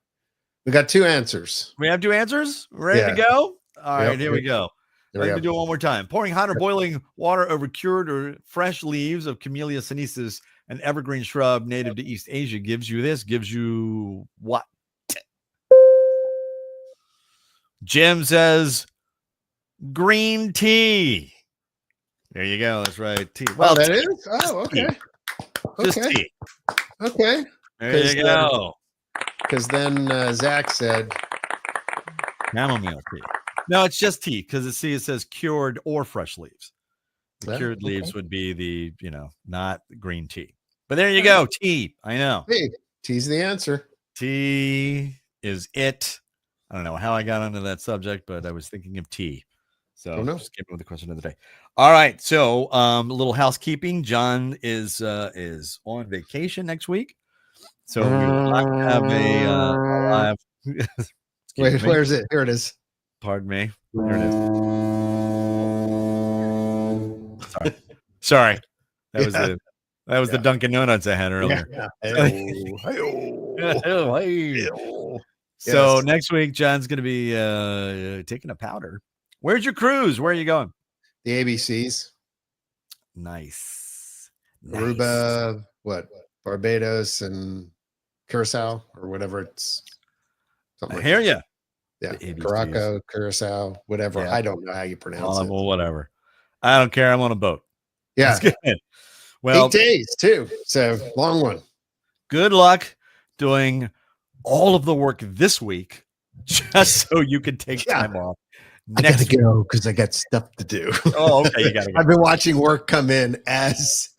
we got 2 answers. We have 2 answers? Ready to go? All right, here we go. Let me do it one more time. Pouring hot or boiling water over cured or fresh leaves of Camellia sinensis, an evergreen shrub native to East Asia, gives you what? Jim says green tea. There you go. That's right. Tea. Well, that is. Oh, okay. Just tea. Okay. There you go. Because then Zach said chamomile tea. No, it's just tea because it says cured or fresh leaves. The cured leaves would be the, not green tea. But there you go. Tea. I know. Hey, tea's the answer. Tea is it. I don't know how I got onto that subject, but I was thinking of tea. So just came up with the question of the day. All right. So a little housekeeping. John is on vacation next week. So we will not have a live. Wait, where is it? Here it is. Pardon me. There it is. Sorry. That was the Dunkin' Donuts I had earlier. So next week, John's going to be taking a powder. Where's your cruise? Where are you going? The ABCs. Nice. Aruba, Barbados and Curacao or whatever it's. I hear you. Yeah, Caraco, Curacao, whatever. Yeah. I don't know how you pronounce it. Well, whatever. I don't care. I'm on a boat. Yeah. That's good. Well, 8 days too. So long one. Good luck doing all of the work this week, just so you can take time off. I gotta go because I got stuff to do. Oh, okay. You gotta go. I've been watching work come in as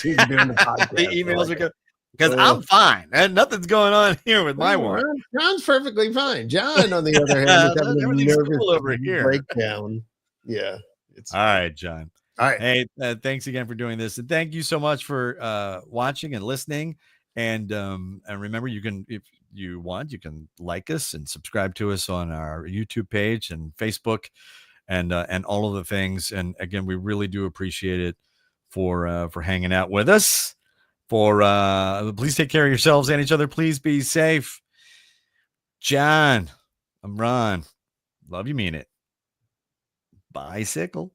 we've been doing the podcast. The emails are good. Because I'm fine, and nothing's going on here with my work. John's perfectly fine. John, on the other hand, is having a nervous over here. breakdown. Yeah. All right, John. All right. Hey, thanks again for doing this, and thank you so much for watching and listening. And remember, you can, if you want, you can like us and subscribe to us on our YouTube page and Facebook, and all of the things. And again, we really do appreciate it for hanging out with us. Please take care of yourselves and each other. Please be safe. John, I'm Ron. Love you, mean it. Bicycle.